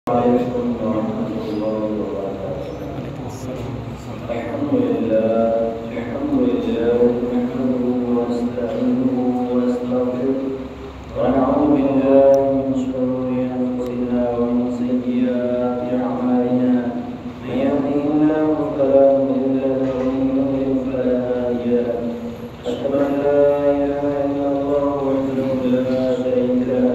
عليكم ورحمة الله وبركاته. الحمد لله نحمده ونستعينه ونستغفره ونعوذ بالله من شرور أنفسنا ومن سيئات أعمالنا. من يهده الله فلا مضل له ومن يضلل فلا هادي له. أشهد أن لا إله إلا الله وحده لا شريك له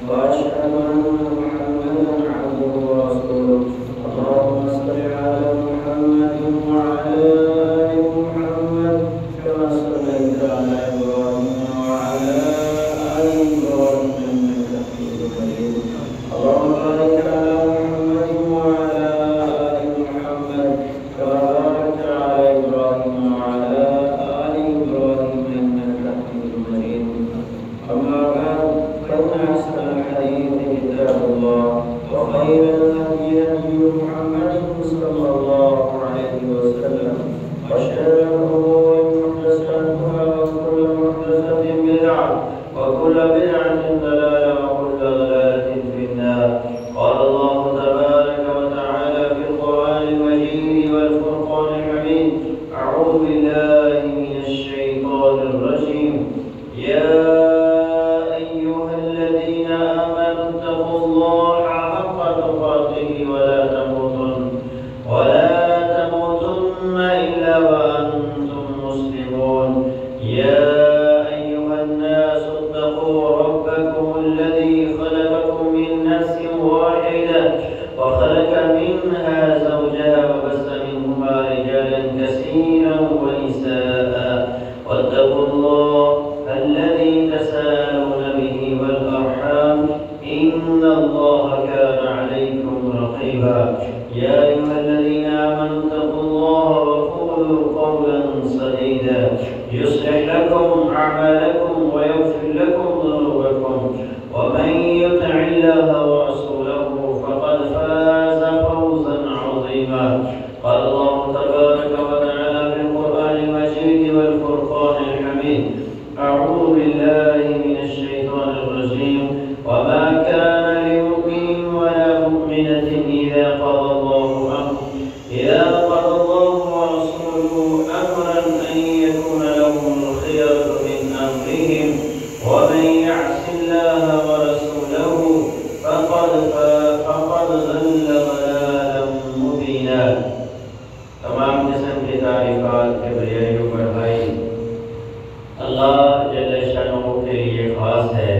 وأشهد أن محمدا عبده ورسوله. اللهم صل على محمد وعلى آل محمد كما صليت على إبراهيم وعلى آل إبراهيم إنك حميد مجيد. اللهم بارك على محمد وعلى آل محمد كما باركت على إبراهيم وعلى آل إبراهيم إنك حميد مجيد. أما بعد فإن أحسن الحديث كتاب الله وخير الهدي هدي محمد صلى الله عليه وسلم وشر الأمور محدثاتها وكل محدثة بدعة وكل بدعة ضلالة وكل ضلالة في النار. قال الله تبارك وتعالى في القرآن المجيد والفرقان الحميد: أعوذ بالله من الشيطان الرجيم. يا أيها الذين آمنوا اتقوا الله حق تقاته ولا تموتن إلا وأنتم مسلمون. يا أيها الناس اتقوا ربكم الذي خلقكم من نفس واحدة وخلق منها زوجها وبث منهما رجالا كثيرا ونساء واتقوا الله الذي تساءلون به والأرحام إن الله كان عليكم رقيبا. يا أيها الذين آمنوا اتقوا الله وقولوا قولا سديدا يصلح لكم أعمالكم ويغفر لكم ذنوبكم ومن يطع الله ورسوله فقد فاز فوزا عظيما. قال الله تبارك وتعالى في القرآن المجيد والفرقان الحميد: أعوذ بالله من الشيطان الرجيم. وما كان لمؤمن ولا مؤمنة إذا قضى الله ورسوله أمرا أن يكون لهم الخيرة من أمرهم ومن يعص الله ورسوله فقد ضل ضلالا مبينا. تمام قسم کی تعریفات کبریائی و بڑھائی اللہ جل شانہ کے لیے خاص ہے۔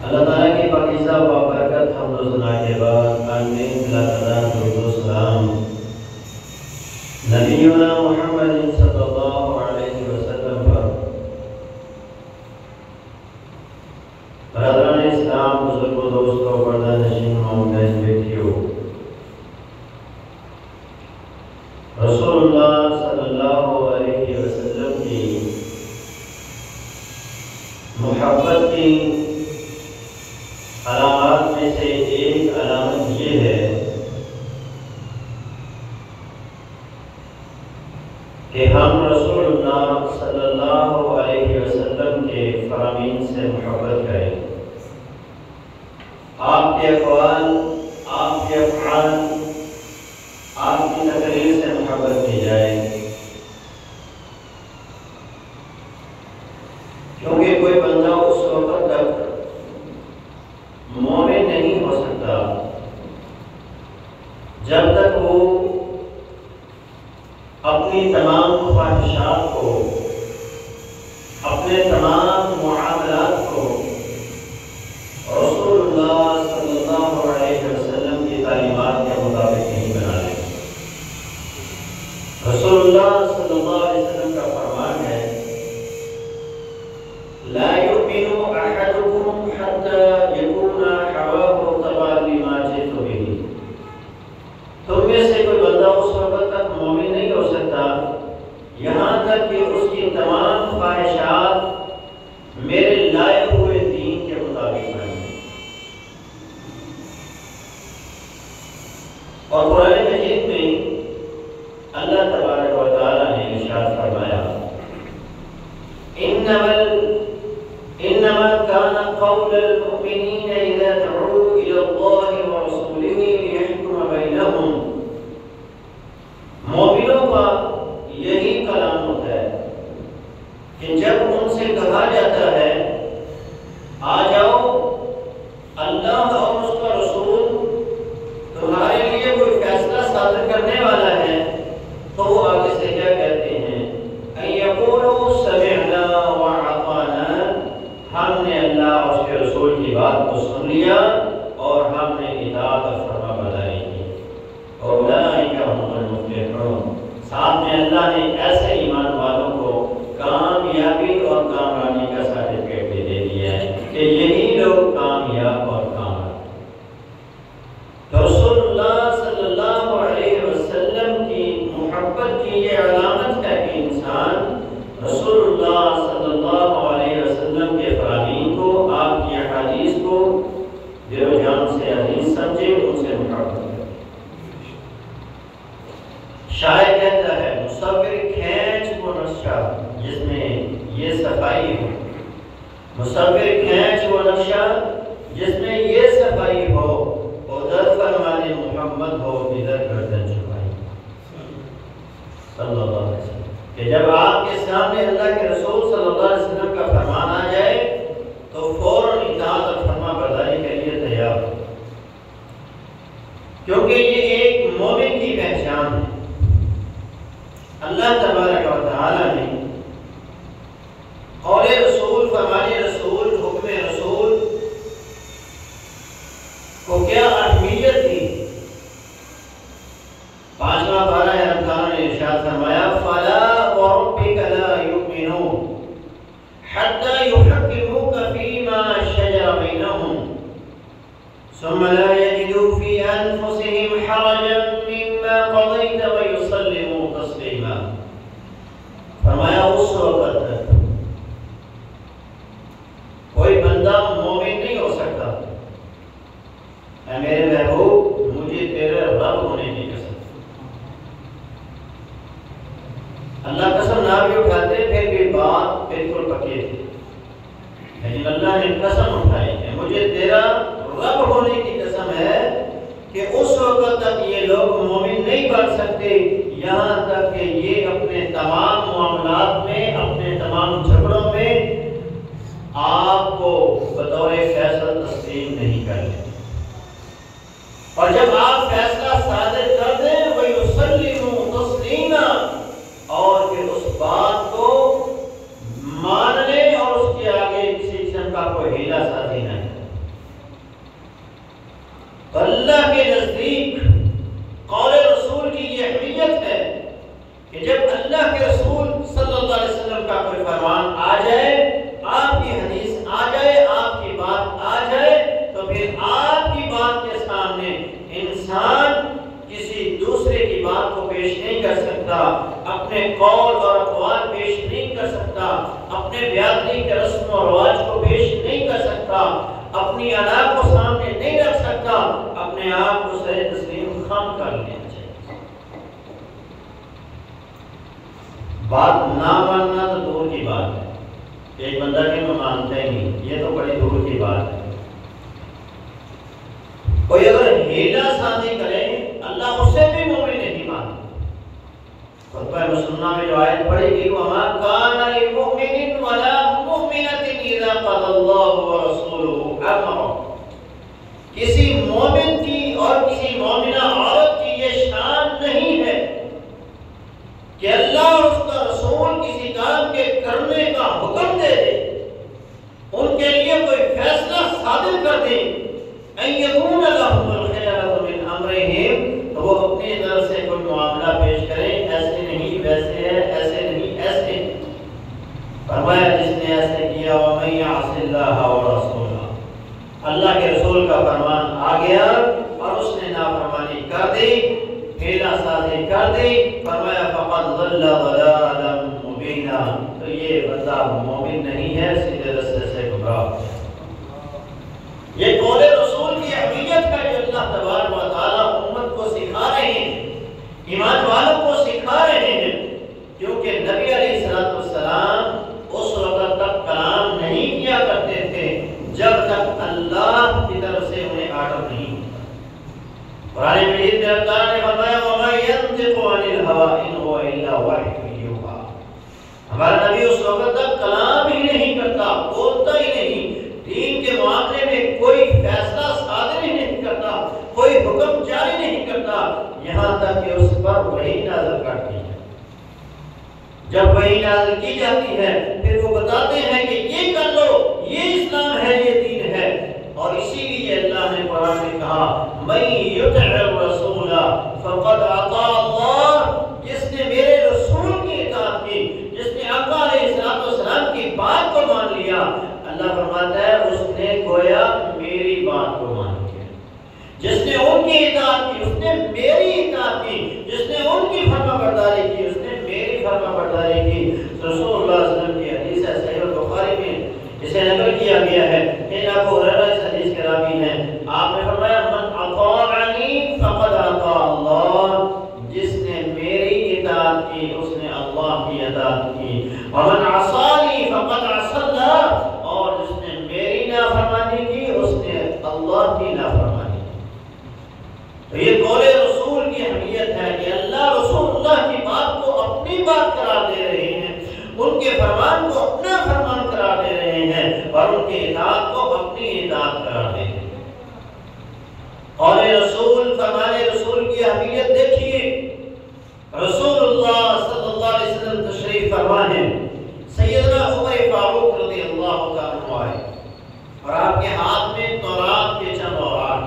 اللہ تعالیٰ کی پاکیزہ و برکت حمد و ثنا کے بعد آمین اللہ تعالیٰ درود و سلام نبینا محمد صلی اللہ علیہ وسلم پر۔ برادران اسلام، بزرگ و دوستوں، پردہ نشین معزز بیٹیوں، رسول اللہ صلی اللہ علیہ وسلم کی محبت کی علامات میں سے ایک علامت یہ ہے کہ ہم رسول اللہ صلی اللہ علیہ وسلم کے فرامین سے محبت کریں، آپ کے اقوال، آپ کے افعال، آپ کی تقریر سے محبت کی جائے، کیونکہ کوئی بندہ اس وقت تک مومن نہیں ہو سکتا جب تک وہ اپنی تمام خواہشات کو، اپنے تمام معاملات کو رسول اللہ صلی اللہ علیہ وسلم کی تعلیمات کے مطابق نہیں بنا لے۔ رسول اللہ صلی اللہ علیہ وسلم کا فرمان ہے: لا يؤمن أحدكم حتى يكون هواه تبعا لما جئت به۔ تم میں سے کوئی بندہ اس وقت تک مومن نہیں ہو سکتا یہاں تک کہ اس کی تمام خواہشات میرے لائے ہوئے دین کے مطابق بنیں۔ اور قرآن مجید میں اللہ تبارک و تعالی نے ارشاد فرمایا: انما كان قول المؤمنين اذا دعوا الى الله اللہ اور اس کا رسول تمہارے لیے کوئی فیصلہ صادر کرنے والا ہے تو وہ آگے سے کیا کہتے ہیں؟ ان یقولوا سمعنا واطعنا، ہم نے اللہ اور اس کے رسول کی بات کو سن لیا اور ہم نے اطاعت اور فرما برداری کی، اولئک هم المفلحون، ساتھ میں اللہ نے ایسے ایمان والوں کو کامیابی اور کامرانی کا سرٹیفکیٹ بھی دے دیا ہے کہ یہی لوگ کامیاب اور کامران۔ تو رسول اللہ صلی اللہ علیہ وسلم کی محبت کی یہ علامت ہے کہ انسان رسول اللہ صلی اللہ علیہ وسلم کے فرامین کو، آپ کی احادیث کو دل و جان سے عزیز سمجھے، ان سے محبت کرے۔ شاعر کہتا ہے مصور کھینچ وہ نقشہ جس میں یہ صفائی ہو، مصور کھینچ وہ نقشہ جس میں یہ صفائی ہو، ادھر فرمان محمد ہو ادھر گردن چھپائی، صلی اللہ علیہ وسلم، کہ جب آپ کے سامنے اللہ کے رسول صلی اللہ علیہ وسلم کا فرمان آ جائے تو فوراً اطاعت اور فرما برداری کے لیے تیار ہو، کیونکہ یہ ایک مومن کی پہچان ہے۔ اللہ تبارک و تعالی نے قول رسول، فرمان رسول، حکم رسول کو کیا اہمیت دی؟ 5واں پارہ رمضان نے ارشاد فرمایا فَلَا وَرَبِّكَ لَا يُؤْمِنُونَ حَتَّى يُحَكِّمُوكَ فِي مَا شَجَرَ بَيْنَهُمْ ثُمَّ لَا يَجِدُوا فِي أَنفُسِهِمْ حَرَجًا مِّمَّا قَضَيْتَ وَيُسَلِّمُوا تَسْلِيمًا۔ فرمایا اس وقت تک کوئی بندہ مومن نہیں ہو سکتا، اے میرے محبوب مجھے تیرے رب ہونے کی قسم، اللہ قسم نہ بھی اٹھاتے پھر بھی بات بالکل پکی تھی، لیکن اللہ نے قسم اٹھائی ہے مجھے تیرا رب ہونے کی قسم ہے کہ اس وقت تک یہ لوگ مومن نہیں بن سکتے یہاں تک کہ یہ اپنے تمام معاملات میں، اپنے تمام جھگڑوں میں آپ کو بطور فیصل تسلیم نہیں کر لیں، اور جب آپ فیصلہ صادر کر دیں وَيُسَلِّمُوا تَسْلِيمًا، اور پھر اس بات کو مان لیں اور اس کے آگے کسی قسم کا کوئی ہیلا سازی نہ کریں۔ تو اللہ کے نزدیک قول رسول کی یہ اہمیت ہے کہ جب اللہ کے رسول صلی اللہ علیہ وسلم کا کوئی فرمان آ جائے، آپ کی حدیث آ جائے، آپ کی بات آ جائے، تو پھر آپ کی بات کے سامنے انسان کسی دوسرے کی بات کو پیش نہیں کر سکتا، اپنے قول اور اقوال پیش نہیں کر سکتا، اپنے بیادری کے رسم و رواج کو پیش نہیں کر سکتا، اپنی ادا کو سامنے نہیں رکھ سکتا، اپنے آپ کو سر تسلیم خم کر لینا چاہیے۔ بات نہ ماننا تو دور کی بات ہے، ایک بندہ کہ میں مانتا ہی نہیں، یہ تو بڑی دور کی بات ہے۔ کوئی اگر ہیلا سازی کرے اللہ اسے بھی مومن نہیں مانتا۔ خطبہ مسلمہ میں جو آیت پڑھی گئی وَمَا كَانَ لِمُؤْمِنٍ وَلَا مُؤْمِنَةٍ إِذَا قَضَى اللَّهُ وَرَسُولُهُ أَمْرًا، کسی مومن کی اور کسی مومنہ عورت کی یہ شان نہیں ہے کہ اللہ اور اس کا رسول کسی کام کے کرنے کا حکم دے دے، ان کے لیے کوئی فیصلہ صادر کر دیں، ان یکون لهم الخیرۃ من امرہم، تو وہ اپنی طرف سے کوئی معاملہ پیش کریں، ایسے نہیں ویسے ہے، ایسے نہیں ایسے۔ فرمایا جس نے ایسے کیا ومن یعص اللہ ورسولہ، اللہ کے رسول کا فرمان آ گیا اور اس نے نافرمانی کر دی، ہیلا سازی کر دی، فرمایا فقد ضل ضلالا مبینا، تو یہ بندہ مومن نہیں ہے، سیدھے راستے سے گمراہ ہو جائے۔ یہ قول رسول کی اہمیت ہے جو اللہ تبارک و تعالیٰ امت کو سکھا رہے ہیں، ایمان والوں کو سکھا رہے ہیں، کیونکہ نبی علیہ السلام اس وقت تک کلام نہیں کیا کرتے تھے جب تک اللہ کی طرف سے انہیں آرڈر نہیں ہوتا۔ قرآن مجید میں اللہ تعالیٰ نے فرمایا وَمَا يَنطِقُ عَنِ الْهَوَىٰ إِنْ هُوَ إِلَّا وَحْيٌ يُوحَىٰ، ہمارا نبی اس وقت تک کلام ہی نہیں کرتا، بولتا ہی نہیں، دین کے معاملے میں کوئی فیصلہ نازل کی جاتی ہے، پھر وہ بتاتے ہیں کہ یہ کر لو، یہ اسلام ہے، یہ دین ہے۔ اور اسی لیے اللہ نے قرآن میں کہا من یطع الرسول فقد اطاع اللہ، جس نے میرے رسول کی اطاعت کی، جس نے آقا علیہ السلام کی بات کو مان لیا، اللہ فرماتا ہے اس نے گویا میری بات کو مان لیا۔ جس نے ان کی اطاعت کی اس نے میری اطاعت کی، جس نے ان کی فرما برداری کی اس نے میری فرما برداری کی۔ رسول اللہ صلی اللہ علیہ وسلم کی حدیث ہے، صحیح البخاری میں اسے نقل کیا گیا ہے کہ ابو ہریرہ اس حدیث کے راوی ہیں، آپ نے فرمایا من اطاعنی فقد اطاع اللہ، جس نے میری اطاعت کی اس نے اللہ کی اطاعت کی، ومن عصانی فقد عصى اللہ، اور جس نے میری نافرمانی کی اس نے اللہ کی نافرمانی کی۔ تو یہ قول رسول کی اہمیت ہے کہ اللہ رسول اللہ کی بات کو اپنی بات قرار دے رہے ہیں، ان کے فرمان کو اپنا فرمان قرار دے رہے ہیں، اور ان کی اطاعت کو اپنی اطاعت قرار دے رہے ہیں۔ قول رسول، فرمان رسول کی اہمیت دیکھیے۔ رسول اللہ صلی اللہ علیہ وسلم تشریف فرما ہے، سیدنا عمر فاروق رضی اللہ تعالیٰ عنہ آئے اور آپ کے ہاتھ میں تورات کے چند اوراق،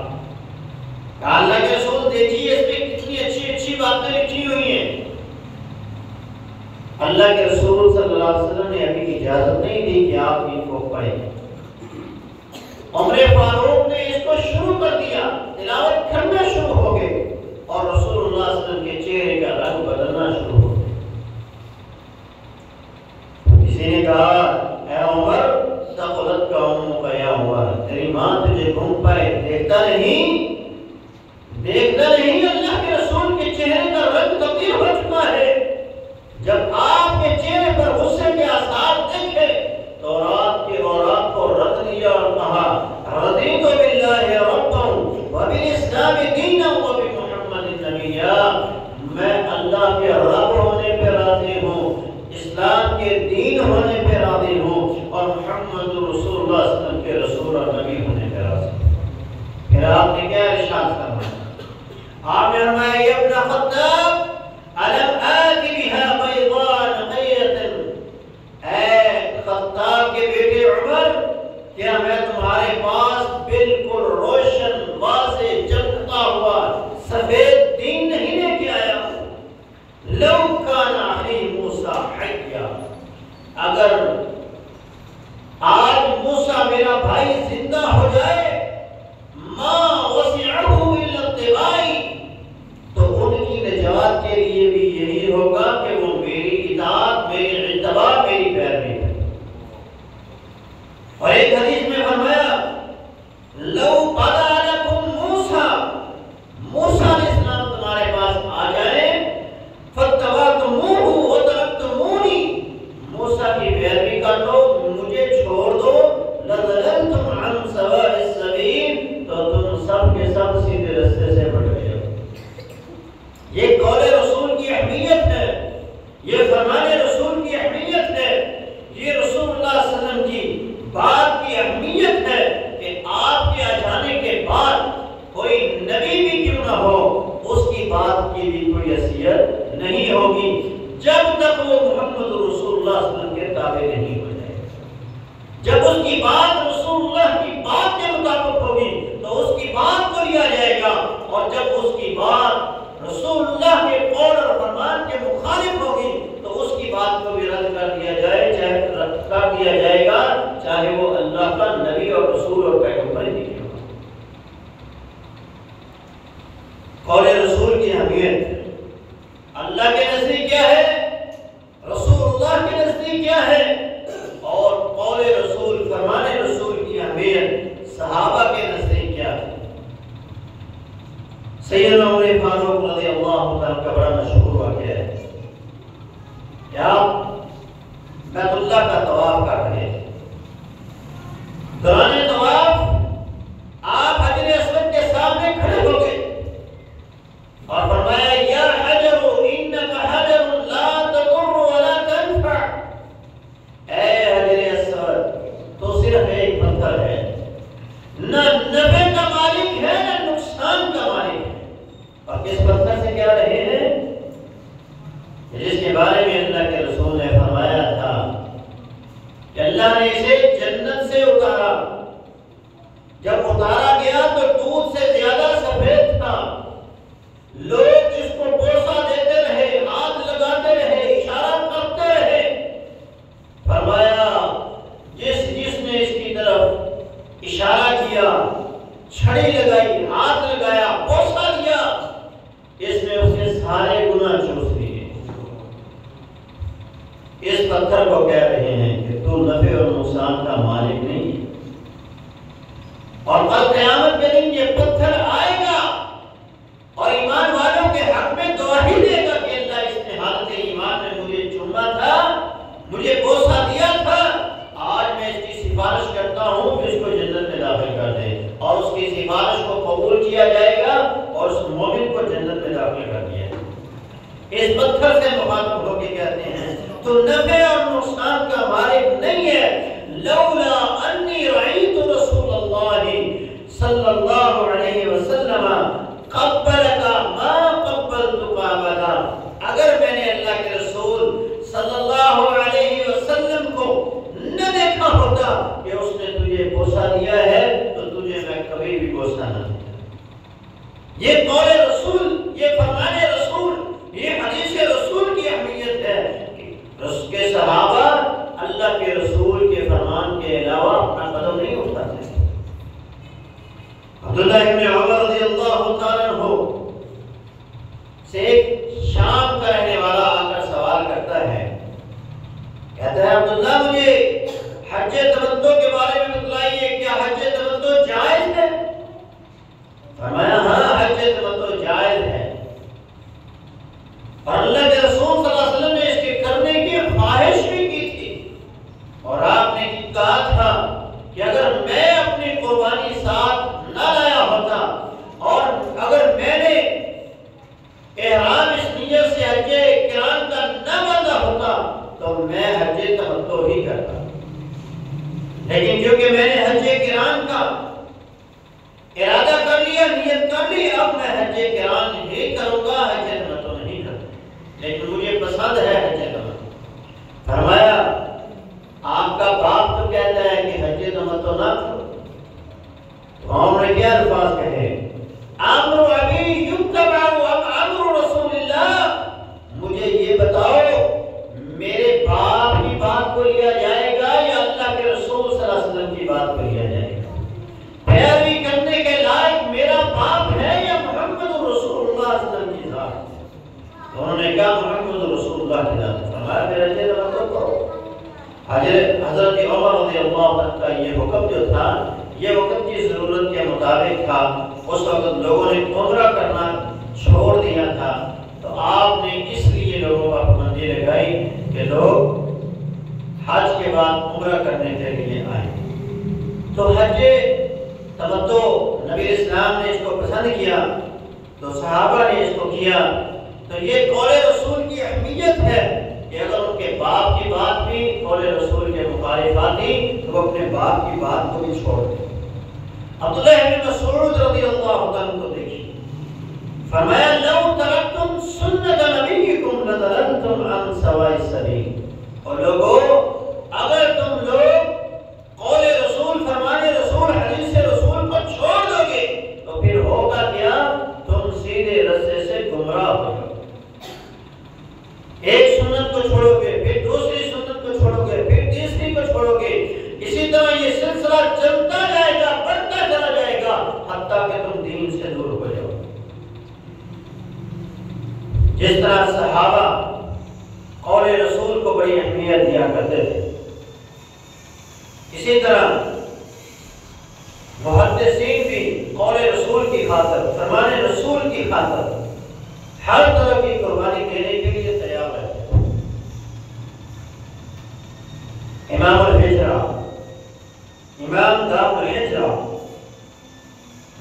کہا اللہ کے رسول دیکھیے اس میں کتنی اچھی اچھی باتیں لکھی ہوئی ہیں۔ اللہ کے رسول صلی اللہ علیہ وسلم نے ابھی اجازت نہیں دی کہ آپ ان کو پڑھیں۔ عمر فاروق نے اس کو شروع کر دیا، تلاوت کرنا شروع ہو گئے، اور رسول اللہ صلی اللہ علیہ وسلم کے چہرے کا رنگ بدلنا شروع ہو گیا۔ کسی نے کہا اے عمر ثقلت کا امک یا عمر، تیری ماں تجھے گھوم پائے، دیکھتا نہیں اللہ کے رسول کے چہرے کا رنگ تبدیل ہو چکا ہے۔ جب آپ کے چہرے پر غصے کے آثار دیکھے تو رات کے اوراق کو رکھ دیا اور کہا رضیت باللہ ربا وبالاسلام دینا وبمحمد نبیا، میں اللہ کے رب ہونے پہ راضی ہوں، اسلام کے دین ہونے پہ راضی ہوں، اور محمد رسول اللہ صلی اللہ علیہ وسلم کے رسول اور نبی ہونے پہ راضی ہوں۔ پھر آپ نے کیا ارشاد فرمایا؟ آپ نے فرمایا یا ابن خطاب علم آتی بها بیضاء نقیۃ، اے خطاب کے بیٹے عمر، کیا میں تمہارے پاس بالکل روشن واضح چمکتا ہوا سفید دین نہیں لے کے آیا؟ لو کان اخی موسیٰ حیا، اگر آج موسیٰ میرا بھائی زندہ ہو جائے، ما وسعہ الا اتباعی، تو ان کی نجات کے لیے بھی یہی ہوگا کہ وہ میری اطاعت، میری اتباع، میری پیروی کرے۔ اور ایک حدیث میں فرمایا لو بدا لکم موسیٰ، موسیٰ علیہ السلام تمہارے پاس آ جائیں، فاتبعتموہ وترکتمونی، موسیٰ کی پیروی کر لو، مجھے چھوڑ دو، لضللتم عن سواء السبیل، تو تم سب کے سب سیدھے راستے سے بھٹک جاؤ۔ یہ قول رسول کی اہمیت ہے، یہ فرمان رسول کی اہمیت ہے، یہ رسول اللہ صلی اللہ علیہ وسلم کی بات کی اہمیت ہے کہ آپ کے آ جانے کے بعد کوئی نبی بھی کیوں نہ ہو، اس کی بات کی بھی کوئی حیثیت نہیں ہوگی جب تک وہ محمد رسول اللہ صلی اللہ علیہ وسلم کے تابع نہیں ہو جائے۔ جب اس کی بات رسول اللہ کی بات کے مطابق ہوگی تو اس کی بات کو لیا جائے گا، اور جب اس کی بات رسول اللہ کے قول اور فرمان کے مخالف ہوگی تو اس کی بات کو بھی رد کر دیا جائے، چاہے رد کر دیا جائے گا چاہے وہ اللہ کا نبی اور رسول اور پیغمبر ہی ہو۔ قول رسول کی اہمیت اللہ کے نزدیک کیا ہے، رسول اللہ کے نزدیک کیا ہے، اور قول رسول، فرمان رسول کی اہمیت صحابہ کے نزدیک کیا ہے۔ سیدنا عمر فاروق رضی اللہ تعالیٰ کا بڑا مشہور واقعہ ہے کہ آپ بیت اللہ کا طواف کر رہے ہیں، دوران طواف آپ حجر اسود کے سامنے کھڑے ہو گئے اور فرمایا یا حجر انک حجر لا تضر ولا تنفع، اے حجر اسود تو صرف ایک پتھر ہے، نہ نفع کا مالک ہے نہ نقصان کا مالک ہے۔ اور کس پتھر سے کیا رہے ہیں؟ جس کے بارے میں اللہ کے رسول نے فرمایا لائی، ہاتھ لگایا، بوسہ دیا، اس نے اس کے سارے گناہ چوس لیے۔ اس پتھر کو کہہ رہے ہیں کہ تو نفع اور نقصان کا مالک نہیں ہے، اور کل قیامت کے دن یہ پتھر آئے گا اور ایمان والوں کے حق میں گواہی دے گا کہ اللہ اس نے حالت ایمان میں مجھے چوما تھا، مجھے بوسہ دیا تھا، آج میں اس کی سفارش کرتا ہوں کہ اس کو جنت میں داخل کر دے، اور اس کی سفارش کو قبول کیا جائے گا اور اس مومن کو جنت میں داخل کر دیا جائے گا۔ اس پتھر سے مخاطب ہو کے کہتے ہیں تو نفع اور نقصان کا مالک نہیں ہے، لولا انی رأیت رسول اللہ صلی اللہ علیہ وسلم قبلک ما قبلتک ابدا، اگر میں نے اللہ کے رسول صلی اللہ علیہ وسلم کو نہ دیکھا ہوتا کہ اس نے تجھے بوسہ دیا ہے تو تجھے میں کبھی بھی بوسہ نہ دیتا۔ یہ قول رسول، یہ فرمان رسول، یہ حدیث رسول کی اہمیت ہے کہ اس کے صحابہ اللہ کے رسول کے فرمان کے علاوہ اپنا قدم نہیں اٹھاتے۔ عبداللہ ابن عمر رضی اللہ تعالیٰ عنہ سے ایک شام کا رہنے والا آ کر سوال کرتا ہے، کہتا ہے عبداللہ مجھے حج تمتع کے بارے میں بتلائیے، کیا حج تمتع جائز ہے؟ فرمایا ہاں حج تمتع جائز ہے، اور اللہ کے رسول صلی اللہ علیہ وسلم نے اس کے کرنے کی خواہش بھی کی تھی، اور آپ نے کہا تھا کہ اگر میں اپنی قربانی ساتھ نہ لایا ہوتا اور اگر میں نے احرام اس نیت سے حج قران کا نہ باندھا ہوتا تو میں حج تمتع ہی کرتا، لیکن کیونکہ میں نے حج قران کا ارادہ کر لیا، نیت کر لی، اب میں حج قران ہی کروں گا، حج تمتع نہیں کروں، لیکن مجھے پسند ہے حج تمتع۔ فرمایا آپ کا باپ تو کہتا ہے کہ حج تمتع نہ کرو، تو ہم نے کیا الفاظ کہے، امر ابی یتبع ام امر رسول اللہ، مجھے یہ بتاؤ میرے باپ کی بات کو لیا جائے گا یا اللہ کے رسول صلی اللہ علیہ وسلم کی بات کو لیا جائے گا؟ پیروی کرنے کے لائق میرا باپ ہے یا محمد رسول اللہ صلی اللہ علیہ وسلم کی ذات؟ انہوں نے کہا محمد رسول اللہ کی ذات۔ فرمایا پھر حج تمتع کرو۔ حضرت عمر رضی اللہ عنہ کا یہ حکم جو تھا یہ وقت کی ضرورت کے مطابق تھا، اس وقت لوگوں نے عمرہ کرنا چھوڑ دیا تھا، تو آپ نے اس لیے لوگوں پر پابندی لگائی کہ لوگ حج کے بعد عمرہ کرنے کے لیے آئیں۔ تو حج تمتع نبی اسلام نے اس کو پسند کیا تو صحابہ نے اس کو کیا، تو یہ قول رسول کی اہمیت ہے کہ اگر ان کے باپ کی بات بھی قول رسول کے مخالف آتی تو وہ اپنے باپ کی بات کو بھی چھوڑ دیں۔ عبداللہ ابن مسعود رضی اللہ عنہ کو دیکھیے، فرمایا لو ترکتم سنت نبیکم لضللتم عن سواء السبیل، اور لوگوں اگر تم لوگ قول رسول، فرمان رسول، حدیث رسول کو چھوڑ دو گے تو پھر ہوگا کیا؟ تم سیدھے رستے سے گمراہ ہو جاؤ۔ ایک سنت کو چھوڑو گے، پھر دوسری سنت کو چھوڑو گے، پھر تیسری کو چھوڑو گے، اسی طرح یہ سلسلہ چلتا جائے گا، بڑھتا چلا جائے گا، حتیٰ کہ تم دین سے دور ہو جاؤ۔ جس طرح صحابہ قول رسول کو بڑی اہمیت دیا کرتے تھے، اسی طرح محدثین بھی قول رسول کی خاطر، فرمان رسول کی خاطر ہر طرح کی قربانی دینے کے لیے تیار رہتے ہیں۔ امام الہجرہ، امام دار الہجرہ،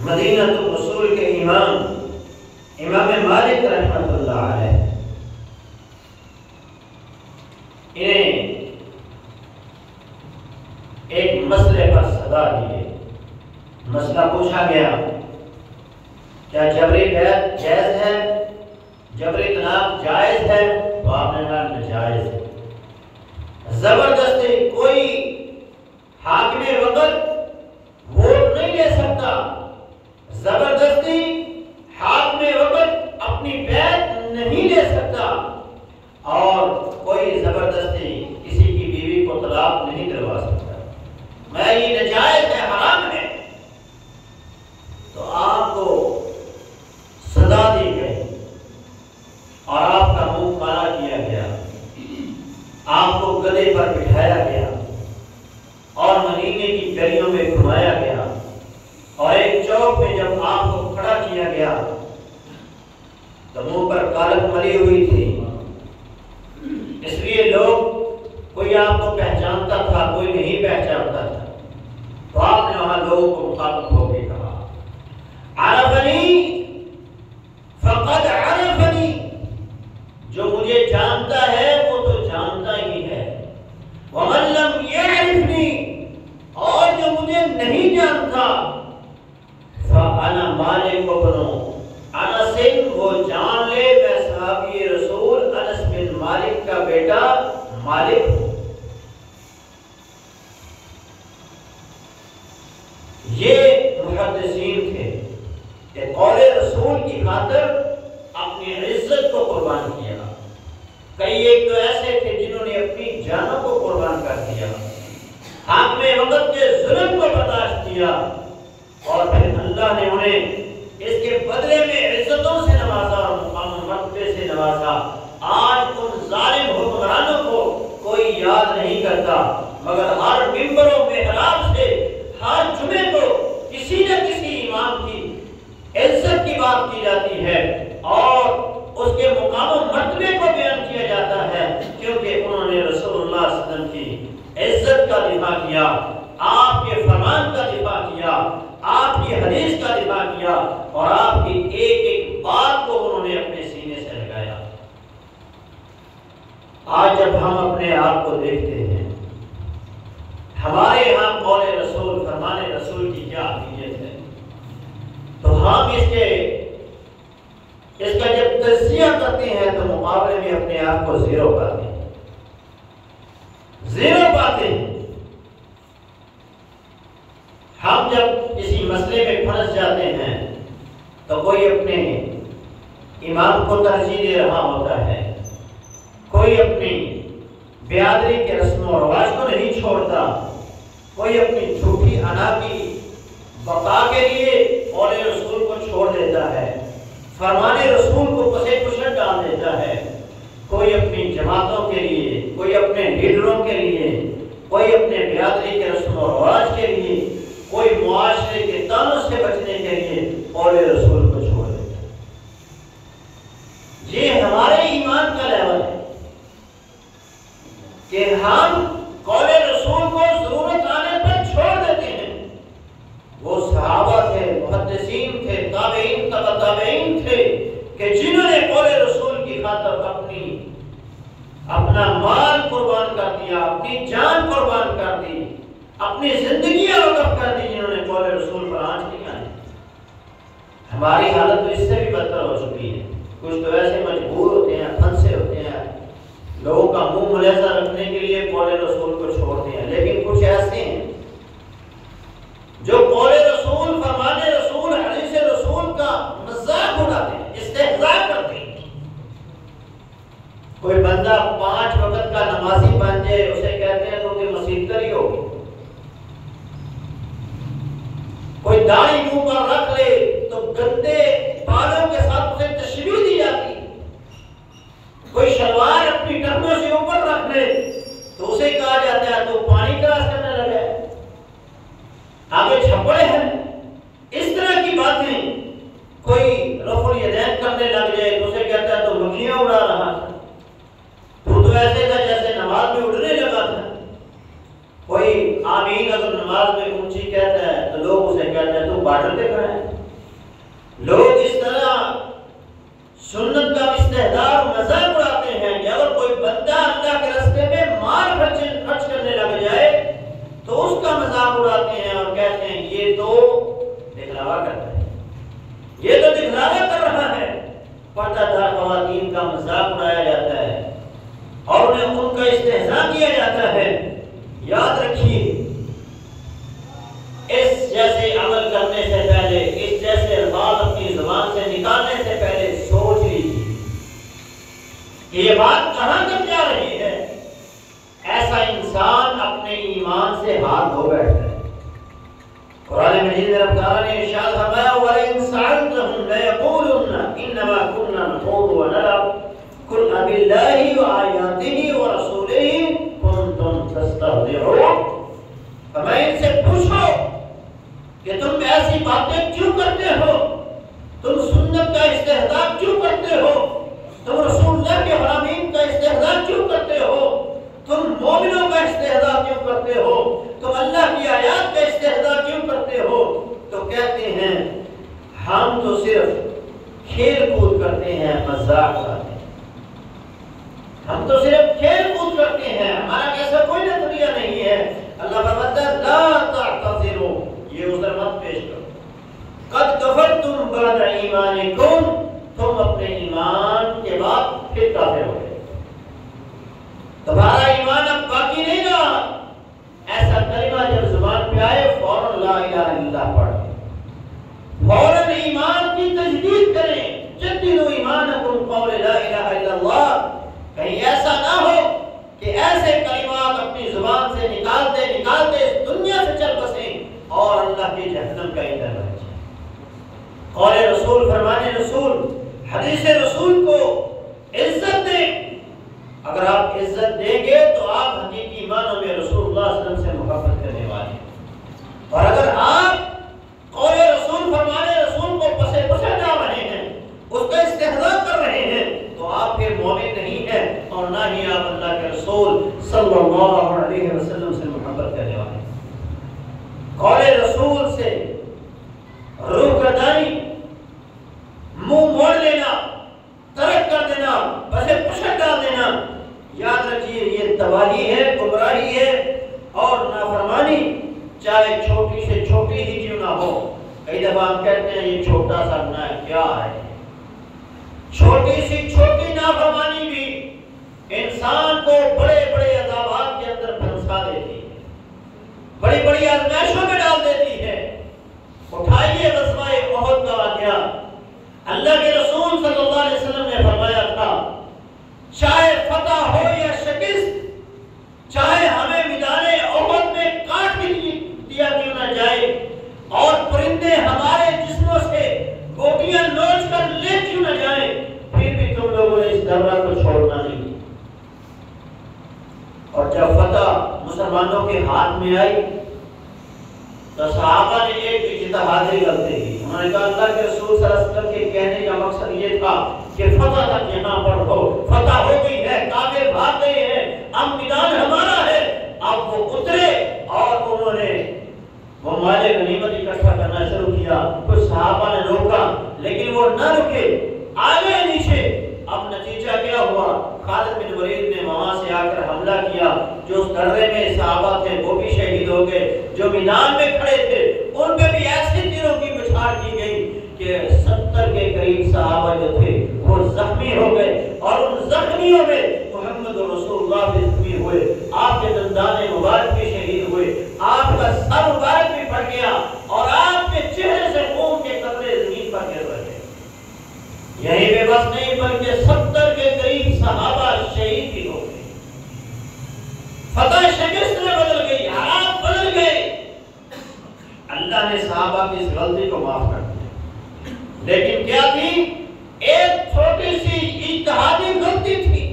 مدینہ الرسول کے امام مالک رحمۃ اللہ علیہ، انہیں ایک مسئلے پر صدا دیے۔ مسئلہ پوچھا گیا کیا جبری بیعت جائز ہے، جبری طلاق جائز ہے؟ تو آپ نے کہا ناجائز ہے۔ زبردستی کوئی حاکم وقت ووٹ نہیں لے سکتا، زبردستی حاکم وقت اپنی بیعت نہیں لے سکتا، اور کوئی زبردستی کسی کی بیوی کو طلاق نہیں دلوا سکتا۔ میں یہ ناجائز ہے، حرام ہے۔ تو آپ پلی ہوئی تھی، اس لیے لوگ کوئی آپ کو پہچانتا تھا، کوئی نہیں پہچانتا تھا، تو آپ نے وہاں لوگوں کو مخاطب ہو کے کہا عرفنی فقد عرفنی، جو مجھے جانتا ہے وہ تو جانتا ہی ہے، ومن لم يعرفنی، اور جو مجھے نہیں جانتا فانا مالک بن انس، وہ جان لے میں صحابی رسول انس بن مالک کا بیٹا مالک ہوں۔ یہ محدثین تھے کہ قول رسول کی خاطر اپنی عزت کو قربان کیا۔ کئی ایک تو ایسے تھے جنہوں نے اپنی جانوں کو قربان کر دیا، حاکم وقت کے ظلم کو برداشت کیا، اور پھر اللہ نے انہیں اس کے بدلے میں عزتوں سے نوازا اور مقام و مرتبے سے نوازا۔ آج ان ظالم حکمرانوں کو کوئی یاد نہیں کرتا، مگر ہر ممبر و محراب سے ہر جمعے کو کسی نہ کسی امام کی عزت کی بات کی جاتی ہے اور اس کے مقام و مرتبے کو بیان کیا جاتا ہے، کیونکہ انہوں نے رسول اللہ صلی اللہ علیہ وسلم کی عزت کا دفاع کیا، آپ کے فرمان کا دفاع کیا، آپ کی حدیث کا دفاع کیا، اور آپ کی ایک ایک بات کو انہوں نے اپنے سینے سے لگایا۔ آج جب ہم اپنے آپ کو دیکھتے ہیں، ہمارے یہاں قول رسول، فرمان رسول کی کیا اہمیت ہے، تو ہم اس کا جب تجزیہ کرتے ہیں تو مقابلے میں اپنے آپ کو زیرو پاتے ہیں، زیرو پاتے ہیں۔ ہم جب کسی مسئلے میں پھنس جاتے ہیں تو کوئی اپنے امام کو ترجیح دے رہا ہوتا ہے، کوئی اپنی بیادری کے رسم و رواج کو نہیں چھوڑتا، کوئی اپنی جھوٹی انا کی بقا کے لیے قول رسول کو چھوڑ دیتا ہے، فرمان رسول کو پسے کشت ڈال دیتا ہے، کوئی اپنی جماعتوں کے لیے، کوئی اپنے لیڈروں کے لیے، کوئی اپنے بیادری کے رسم و رواج کے لیے، کوئی معاشرے کے تانوں سے بچنے کے لیے قول رسول کو چھوڑ دیتا ہے۔ یہ ہمارے ایمان کا لیول ہے کہ ہم قول رسول کو ضرورت آنے پر چھوڑ دیتے ہیں۔ وہ صحابہ تھے، محدثین تھے، تابعین تبع تابعین تھے کہ جنہوں نے قول رسول کی خاطر اپنا مال قربان کر دیا، اپنی جان قربان کر دی، اپنی زندگیاں وقف کر دی، جنہوں نے قول رسول پر آنچ نہیں آئی۔ ہماری حالت تو اس سے بھی بدتر ہو چکی ہے۔ کچھ تو ایسے مجبور ہوتے ہیں، پھنسے ہوتے ہیں، لوگوں کا منہ ملیحہ رکھنے کے لیے قول رسول کو چھوڑتے ہیں، لیکن کچھ ایسے ہیں جو قول رسول، فرمان رسول، حدیث رسول کا مذاق اڑاتے ہیں، استہزاء کرتے ہیں۔ کوئی بندہ 5 وقت کا نمازی بن جائے، اسے کہتے ہیں تو کہ مسیحتری ہوگی۔ کوئی داڑھی منہ پر رکھ لے تو گندے بالوں کے ساتھ اسے تشبیہ دی جاتی۔ کوئی شلوار اپنی ٹخنوں سے اوپر رکھ لے تو اسے کہا جاتا ہے تو پانی کراس کرنے لگا ہے، آگے چھپڑے ہیں۔ اس طرح کی باتیں، کوئی رفع الیدین کرنے لگ جائے تو اسے کہتا ہے تو مکھیاں اڑا رہا تھا، تو ایسے تھا جیسے نماز میں اڑنے لگا تھا۔ کوئی آمین اگر نماز میں اونچی کہتا ہے تو لوگ اسے کہتے ہیں تو بارڈر پہ کھڑا ہے۔ لوگ اس طرح سنت کا استحضار اور مذاق اڑاتے ہیں کہ اگر کوئی بندہ اللہ کے راستے میں مال خرچ کرنے لگ جائے تو اس کا مذاق اڑاتے ہیں اور کہتے ہیں یہ تو دکھلاوا کرتا ہے، یہ تو دکھلاوا کر رہا ہے۔ پردہ دار خواتین کا مذاق اڑایا جاتا ہے اور انہیں ان کا استہزاء کیا جاتا ہے۔ یاد رکھیے، اس جیسے عمل کرنے سے پہلے، اس جیسے الفاظ اپنی زبان سے نکالنے سے پہلے سوچ لیجیے کہ یہ بات کہاں تک جا رہی ہے۔ ایسا انسان اپنے ایمان سے ہاتھ دھو بیٹھتا ہے۔ قرآن مجید میں رب تعالیٰ نے ارشاد فرمایا وَلَئِن سَأَلْتَهُمْ لَيَقُولُنَّ إِنَّمَا كُنَّا نَخُوضُ وَنَلْعَبُ قُلْ أَبِاللَّهِ وَآيَاتِهِ وَرَسُولِهِ كُنتُمْ تَسْتَهْزِئُونَ۔ فرمایا ان سے پوچھو کہ تم ایسی باتیں کیوں کرتے ہو، تم سنت کا استحضاء کیوں کرتے ہو، تم رسول اللہ کے حرامین کا استہزاء کیوں کرتے ہو؟ تم مومنوں کا استہزاء کیوں کرتے ہو؟ تم اللہ کی آیات کا استہزاء کیوں کرتے ہو؟ تو کہتے ہیں ہم تو صرف کھیل کود کرتے ہیں، مذاق اڑاتے ہیں، ہم تو صرف کھیل کود کرتے ہیں، ہمارا ایسا کوئی نظریہ نہیں ہے۔ اللہ فرماتا ہے لا تعتذروا، یہ عذر مت پیش کرو، قد کفرتم بعد ایمانکم، تم اپنے ایمان کے بعد پھر کافر ہو گئے، تمہارا ایمان اب باقی نہیں رہا۔ ایسا کلمہ جب زبان پہ آئے فوراً لا الہ الا اللہ پڑھیں، فوراً ایمان کی تجدید کریں، جددوا ایمانکم قول لا الہ الا اللہ۔ کہیں ایسا نہ ہو کہ ایسے کلمات اپنی زبان سے نکالتے نکالتے اس دنیا سے چل بسیں اور اللہ کی جہنم کا ایندھن بن جائے۔ قول رسول، فرمان رسول، حدیث رسول کو عزت دیں۔ اگر آپ عزت دیں گے تو آپ حقیقی معنوں میں رسول اللہ صلی اللہ علیہ وسلم سے محبت کرنے والے ہیں، اور اگر آپ قول رسول، فرمان رسول کو پسے پسے ڈال رہے ہیں، اس کا استہزاء کر رہے ہیں، تو آپ پھر مومن نہیں ہیں اور نہ ہی آپ اللہ کے رسول صلی اللہ علیہ وسلم سے محبت کرنے والے ہیں۔ قول رسول سے روح گردانی، منہ موڑ لینا، ترک کر دینا، بسے پشت ڈال دینا، یاد رکھیے یہ تباہی ہے، گمراہی ہے اور نافرمانی، چاہے چھوٹی سے چھوٹی ہی کیوں نہ ہو۔ کئی دفعہ ہم کہتے ہیں یہ چھوٹا سا گناہ کیا ہے، چھوٹی سی چھوٹی نافرمانی بھی انسان کو بڑے بڑے عذابات کے اندر پھنسا دیتی ہے، بڑی بڑی آزمائشوں میں ڈال دیتی ہے۔ اٹھائیے غزوہ احد کا واقعہ، اللہ کے رسول صلی اللہ علیہ وسلم نے فرمایا تھا چاہے فتح ہو یا شکست، چاہے ہمیں میدان احد میں کاٹ بھی دیا کیوں نہ جائے اور پرندے ہمارے جسموں سے گوٹیاں نوچ کر لے کیوں نہ جائیں، پھر بھی تم لوگوں نے اس دورہ کو چھوڑنا نہیں۔ اور جب فتح مسلمانوں کے ہاتھ میں آئی تو صحابہ نے ایک اجتہادی غلطی کی، انہوں نے کہا اللہ کے رسول صلی اللہ علیہ وسلم کے کہنے کا مقصد یہ تھا کہ فتح تک یہاں پر ہو، فتح ہو گئی ہے، کافر بھاگ گئے ہیں، اب میدان ہمارا ہے۔ اب وہ اترے اور انہوں نے وہ مال غنیمت اکٹھا کرنا شروع کیا۔ کچھ صحابہ نے روکا لیکن وہ نہ رکے، آگے نیچے۔ اب نتیجہ کیا ہوا؟ خالد بن ولید نے وہاں سے آ کر حملہ کیا، جو اس درے میں صحابہ تھے وہ بھی شہید ہو گئے، جو میدان میں کھڑے تھے ان پہ بھی ایسی تیروں کی بچھاڑ کی گئی کہ 70 کے قریب صحابہ جو تھے وہ زخمی ہو گئے، اور ان زخمیوں میں محمد رسول اللہ بھی زخمی ہوئے، آپ کے دندان مبارک بھی شہید ہوئے، آپ کا سر مبارک بھی پھٹ گیا اور آپ کے چہرے سے خون کے قطرے زمین پر گر رہے۔ یہی بے بس نہیں بلکہ 70 کے قریب صحابہ شہید بھی ہو گئے۔ فتح شکست میں بدل گئی، حالات بدل گئے۔ اللہ نے صحابہ کی اس غلطی کو معاف کر دیا، لیکن کیا تھی؟ ایک چھوٹی سی اجتہادی غلطی تھی،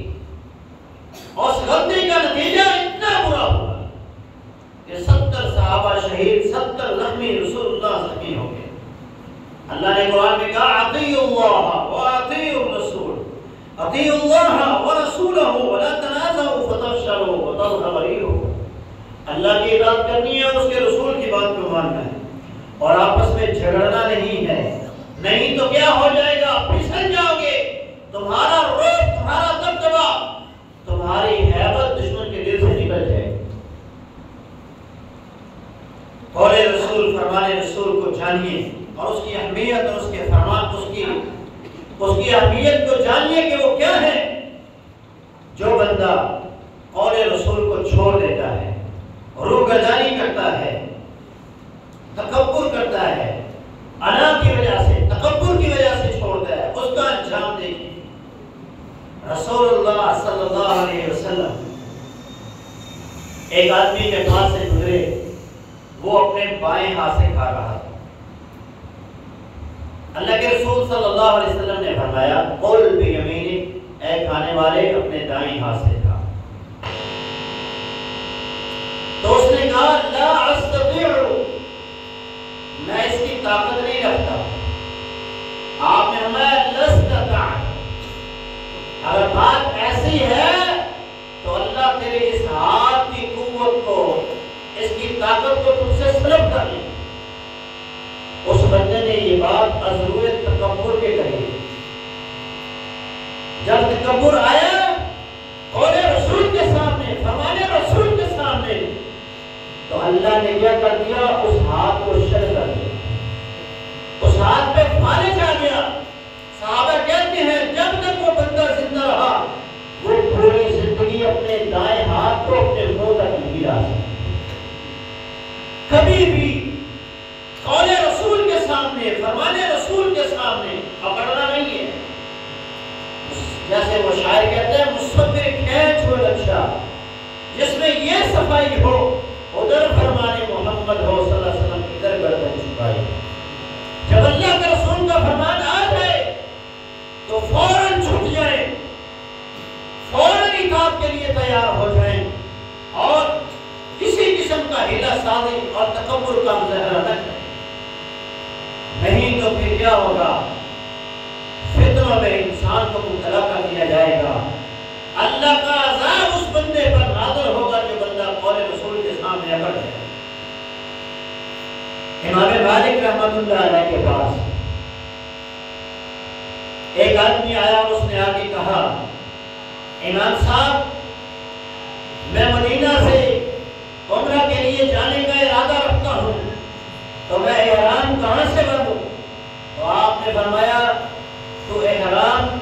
اور اس غلطی کا نتیجہ اتنا برا ہوا کہ 70 صحابہ شہید، 70 زخمی، رسول اللہ زخمی ہو گئے۔ اللہ نے قرآن میں کہا اطیعوا اللہ واطیعوا الرسول، اطیعوا اللہ ورسولہ ولا تنازعوا فتفشلوا وتذهب ريحكم۔ اللہ کی اطاعت کرنی ہے، اس کے رسول کی بات کو ماننا ہے، اور آپس میں جھگڑنا نہیں ہے، نہیں تو کیا ہو جائے گا؟ پھسل جاؤ گے، تمہارا روب، تمہارا دبدبا، تمہاری ہیبت دشمن کے دل سے نکل جائے گی۔ قول رسول، فرمان رسول کو جانیے اور اس کی اہمیت اور اس کے فرمان، اس کی اہمیت کو جانیے کہ وہ کیا ہے۔ جو بندہ قول رسول کو چھوڑ دیتا ہے، روح گردانی کرتا ہے، تکبر کرتا ہے، انا کی وجہ سے، تکبر کی وجہ سے چھوڑتا ہے، اس کا انجام دیکھیے۔ رسول اللہ صلی اللہ علیہ وسلم ایک آدمی کے پاس سے گزرے، وہ اپنے بائیں ہاتھ سے کھا رہا تھا۔ اللہ کے رسول صلی اللہ علیہ وسلم نے فرمایا قل بیمینک، اے کھانے والے اپنے دائیں ہاتھ سے کھا۔ تو اس نے کہا لا استطیع، میں اس کی طاقت نہیں رکھتا۔ آپ نے فرمایا لستطعت، اگر بات ایسی ہے تو اللہ تیرے اس ہاتھ کی قوت کو، اس کی طاقت کو تم سے سلب کر لے۔ اس بندے نے یہ بات ازروئے تکبر کے کہی۔ جب تکبر آیا قول رسول کے سامنے، فرمان رسول کے سامنے، تو اللہ نے کیا کر دیا؟ اس ہاتھ کو شل کر دیا، اس ہاتھ پہ فالج آ گیا۔ صحابہ کہتے ہیں جب تک وہ بندہ زندہ رہا وہ پوری زندگی اپنے دائیں ہاتھ کو اپنے منہ تک نہیں لا سکا۔ کبھی بھی قول رسول کے سامنے، فرمان رسول کے سامنے پکڑنا نہیں ہے۔ جیسے وہ شاعر کہتے ہیں مصور کھینچ ہوئے لکشا، جس میں یہ صفائی ہو ادھر فرمان محمد ہو صلی اللہ علیہ وسلم، ادھر گردن چھپائی۔ جب اللہ کے رسول کا فرمان آ جائے تو فوراً چھٹ جائیں، فوراً اطاعت کے لیے تیار ہو جائیں، اور کسی قسم کا ہیلا سازی اور تکبر کا مظاہرہ نہ کریں، نہیں تو پھر کیا ہوگا؟ فتنوں میں انسان کو مبتلا کر دیا جائے گا۔ اللہ کا عذاب اس بندے پر نازل ہوگا جو بندہ قول رسول کے سامنے اکڑ جائے۔ امام مالک رحمۃ اللہ علیہ کے پاس ایک آدمی آیا اور اس نے آ کے کہا امام صاحب میں مدینہ سے عمرہ کے لیے جانے کا ارادہ رکھتا ہوں، تو میں احرام کہاں سے باندھوں؟ تو آپ نے فرمایا تو احرام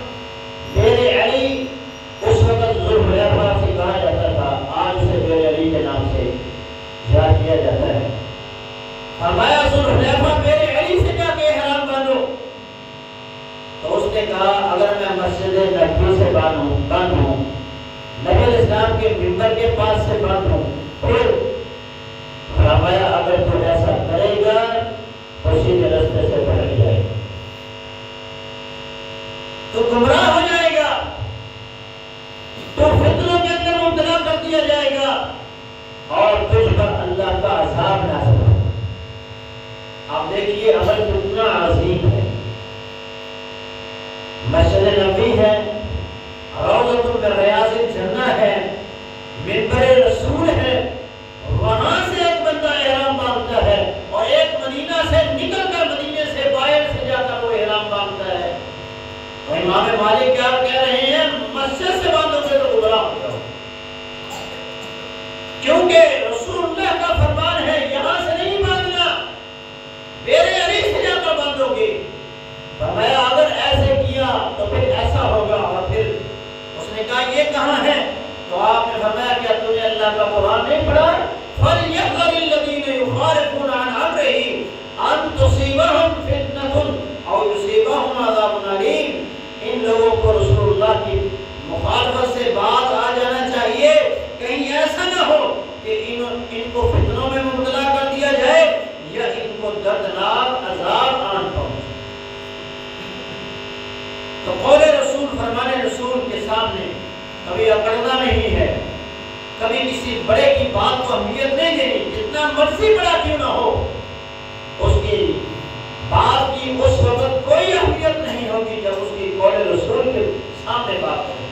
بیر علی، اس وقت ذوالحلیفہ سے کہا جاتا تھا، آج اسے بیر علی کے نام سے یاد کیا جاتا ہے۔ فرمایا ذوالحلیفہ بیر علی سے جا کے احرام باندھو۔ تو اس نے کہا اگر میں مسجد نبوی سے باندھوں، نبی الاسلام کے منبر کے پاس سے باندھوں، پھر فرمایا اگر تو ایسا کرے گا تو سیدھے راستے سے بھٹک جائے گا، تو گمراہ ہو جائے گا، تو فتنوں کے اندر مبتلا کر دیا جائے گا، اور تجھ پر اللہ کا عذاب نازل ہوگا۔ آپ دیکھیے عمل کتنا عظیم ہے۔ مسجد نبوی ہے، روضۃ من ریاض الجنہ ہے، منبر رسول ہے، وہاں سے ایک بندہ احرام باندھتا ہے اور ایک مدینہ سے نکل کر مدینے سے باہر سے جا کر وہ احرام باندھتا ہے۔ تو امام مالک کیا کہہ رہے ہیں؟ مسجد سے باندھو گے تو گمراہ ہو جاؤ، کیونکہ رسول اللہ کا فرمان ہے یہاں سے نہیں باندھنا، بیر علی سے جا کر باندھو گے۔ فرمایا اگر ایسے کیا تو پھر ایسا ہوگا، اور پھر اس نے کہا یہ کہاں ہے؟ تو آپ نے فرمایا کیا تم نے اللہ کا قرآن نہیں پڑھا؟ فَلْيَحْذَرِ الَّذِينَ يُخَالِفُونَ عَنْ أَمْرِهِ أَن تُصِيبَهُمْ فِتْنَةٌ أَوْ يُصِيبَهُمْ عَذَابٌ أَلِيمٌ۔ ان لوگوں کو رسول اللہ کی مخالفت سے باز آ جانا چاہیے، کہیں ایسا نہ ہو کہ ان کو فتنوں میں مبتلا کر دیا جائے یا ان کو دردناک عذاب آن پہنچے۔ تو قول رسول، فرمان رسول کے سامنے کبھی اکڑنا نہیں ہے، کبھی کسی بڑے کی بات کو اہمیت نہیں دینی، جتنا مرضی بڑا کیوں نہ ہو، اس کی بات کی اس وقت کوئی اہمیت نہیں ہوگی جب اس کی قول رسول کے سامنے بات کرے۔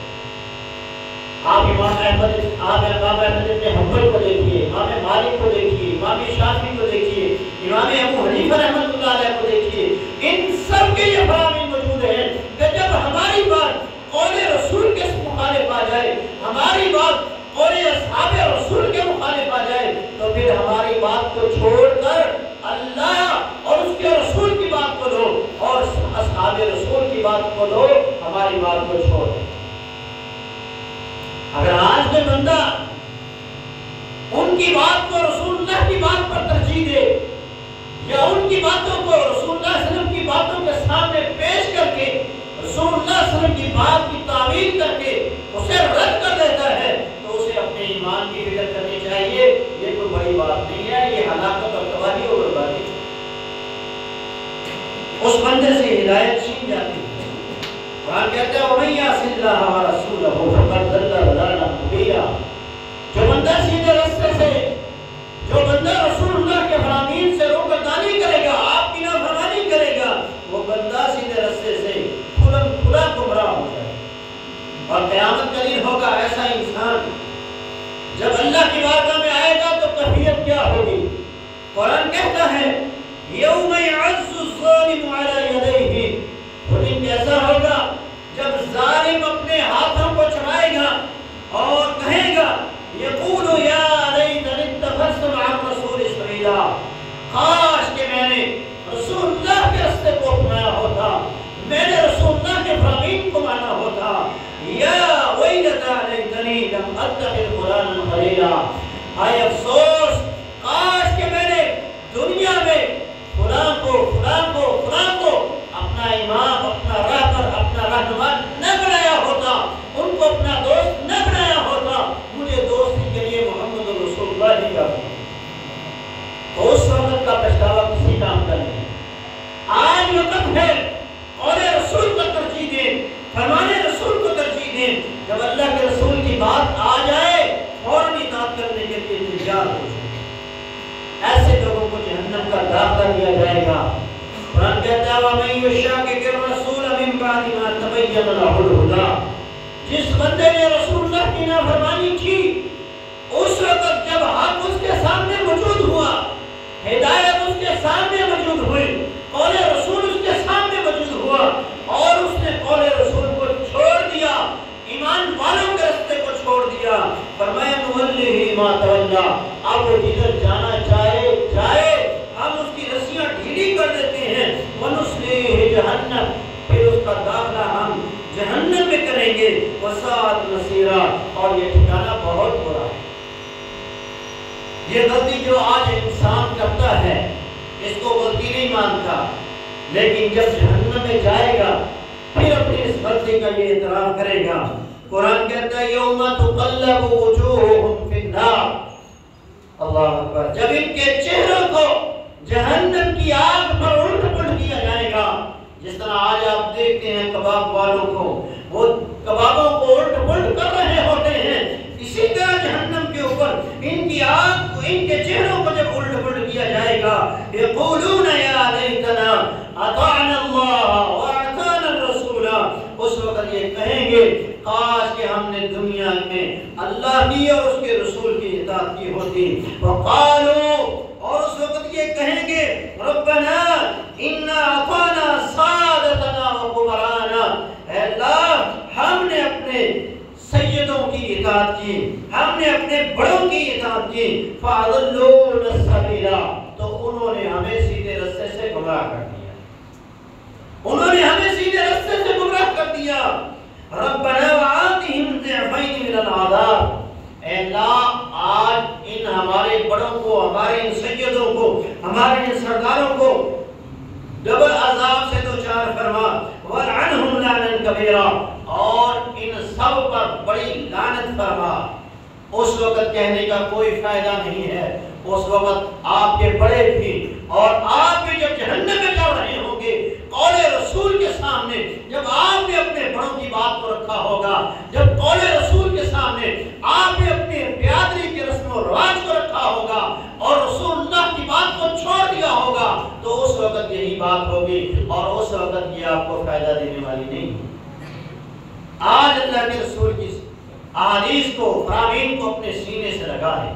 آپ امام احمد بن حنبل کو دیکھیے، امام مالک کو دیکھیے، امام شافعی کو دیکھیے، امام ابو حنیفہ رحمۃ اللہ علیہ کو دیکھیے، ان سب کے یہ فرامین موجود ہیں کہ جب ہماری بات قول رسول کے مخالف آ جائے، ہماری بات قول اصحاب رسول کے مخالف آ جائے، تو پھر ہماری بات کو چھوڑ کر اللہ اور اس کے رسول کی بات کو لو، اور اصحاب رسول کی بات کو لو، ہماری بات کو چھوڑ دو۔ اگر آج میں بندہ ان کی بات کو رسول اللہ کی بات پر ترجیح دے، یا ان کی باتوں کو رسول اللہ صلی اللہ علیہ وسلم کی باتوں کے سامنے پیش کر کے رسول اللہ صلی اللہ علیہ وسلم کی بات کی تعویل کر کے اسے رد کر دیتا ہے، تو اسے اپنے ایمان کی فکر کرنی چاہیے۔ یہ کوئی بڑی بات نہیں ہے، یہ ہلاکت اور تباہی اور بربادی ہے، اس بندے سے ہدایت چھین جاتی ہے۔ قرآن کہتا ہے وَمَن يَعْصِ اللَّهَ وَرَسُولَهُ فَقَدْ ضَلَّ ضَلَالًا مُبِينًا۔ جو بندہ سیدھے راستے سے، جو بندہ رسول اللہ کے فرامین سے روگردانی کرے گا، آپ کی نافرمانی کرے گا، وہ بندہ سیدھے راستے سے کھلا گمراہ ہو جائے گا۔ قیامت کا دن ہوگا ایسا انسان جب اللہ کی بارگاہ میں آئے گا تو کیفیت کیا ہوگی؟ قرآن کہتا ہے یوم یعض الظالم علی یدیہ، وہ دن کیسا ہوگا جب ظالم اپنے ہاتھوں کو چلائے گا اور کہے گا یقول یا لیتنی اتخذت مع الرسول سبیلا، کاش کہ میں نے رسول اللہ کے راستے کو اپنایا ہوتا، میں نے رسول اللہ کے فرامین کو مانا ہوتا، یا ویلتا لیتنی لم اتخذ فلانا خلیلا، آئے افسوس کاش کہ میں نے دنیا میں فلاں کو اپنا امام، اپنا رہبر، اپنا رہنما نہ بنایا ہوتا، ان کو اپنا دوست نہ بنایا ہوتا، مجھے دوستی کے لیے محمد رسول اللہ ہی کا تو اس وقت کا پچھتاوا کسی کام کا نہیں۔ آج وقت ہے قول رسول کو ترجیح دیں، فرمان رسول کو ترجیح دیں، جب اللہ کے رسول کی بات آ جائے فوراً اطاعت کرنے کے لیے تیار ہو جائے۔ ایسے لوگوں کو جہنم کا داخلہ دیا جائے گا۔ قرآن کہتا ہے وَمَن يُشَاقِقِ الرَّسُولَ مِن بَعْدِ مَا تَبَيَّنَ لَهُ الْهُدَىٰ، جس بندے نے رسول اللہ کی نافرمانی کی اس وقت جب حق اس کے سامنے موجود ہوا، ہدایت اس کے سامنے موجود ہوئی، قول رسول اس کے سامنے موجود ہوا اور اس نے قول رسول کو چھوڑ دیا، ایمان والوں کے راستے کو چھوڑ دیا، فرمایا نُوَلِّهِ مَا تَوَلَّىٰ، اب وہ جدھر جانا چاہے جائے، ہم اس کی رسیاں ڈھیلی کر دیتے ہیں، وَنُصْلِهِ جَهَنَّمَ، پھر اس کا داخلہ ہم جہنم میں کریں گے، وَسَاءَتْ مَصِيرًا، اور یہ ٹھکانہ بہت برا ہے۔ یہ غلطی جو آج انسان کرتا ہے اس کو غلطی نہیں مانتا، لیکن جب جہنم میں جائے گا پھر اپنی اس غلطی کا یہ اعتراف کرے گا۔ قرآن کہتا ہے یوم تقلب وجوہہم فی النار، اللہ اکبر، جب ان کے چہروں کو جہنم کی آگ پر الٹ پلٹ کیا جائے گا، جس طرح آج آپ دیکھتے ہیں کباب والوں کو، وہ کبابوں کو الٹ پلٹ کر رہے ہوتے ہیں، اسی طرح جہنم کے اوپر ان کی آگ کو، ان کے چہروں کو جب الٹ پلٹ کیا جائے گا، یقولون یا لیتنا اطعنا اللہ واطعنا الرسول، اس وقت یہ کہیں گے کاش کہ ہم نے دنیا میں اللہ کی اور اس کے رسول کی اطاعت کی ہوتی، وقالوا، اور اس وقت یہ کہیں گے ربنا انا اطعنا سادتنا وکبرانا، اے اللہ ہم نے اپنے سیدوں کی اطاعت کی، ہم نے اپنے بڑوں کی اطاعت کی، فَأَضَلُّونَ السَّبِيلَ، تو انہوں نے ہمیں سیدھے راستے سے گمراہ کر دیا، انہوں نے ہمیں سیدھے راستے سے گمراہ کر دیا۔ رَبَّنَا وَآتِهِمْ ضِعْفَيْنِ مِنَ الْعَذَابِ، اے اللہ آج ان ہمارے بڑوں کو، ہمارے ان سیدوں کو، ہمارے ان سرداروں کو ڈبل عذاب سے دوچار فرما، وَلْعَنْهُمْ لَعْنًا كَبِيرًا، اور ان سب پر بڑی لعنت فرما۔ اس وقت کہنے کا کوئی فائدہ نہیں ہے، اس وقت آپ کے بڑے بھی اور آپ بھی جب جہنم میں جا رہے ہوں گے قول رسول کے سامنے، جب آپ نے اپنے بڑوں کی بات کو رکھا ہوگا، جب قول رسول کے سامنے آپ نے اپنے برادری کے رسم و رواج کو رکھا ہوگا اور رسول اللہ کی بات کو چھوڑ دیا ہوگا، تو اس وقت یہی بات ہوگی اور اس وقت یہ آپ کو فائدہ دینے والی نہیں۔ آج اللہ کے رسول کی احادیث کو، فرامین کو اپنے سینے سے لگا ہے۔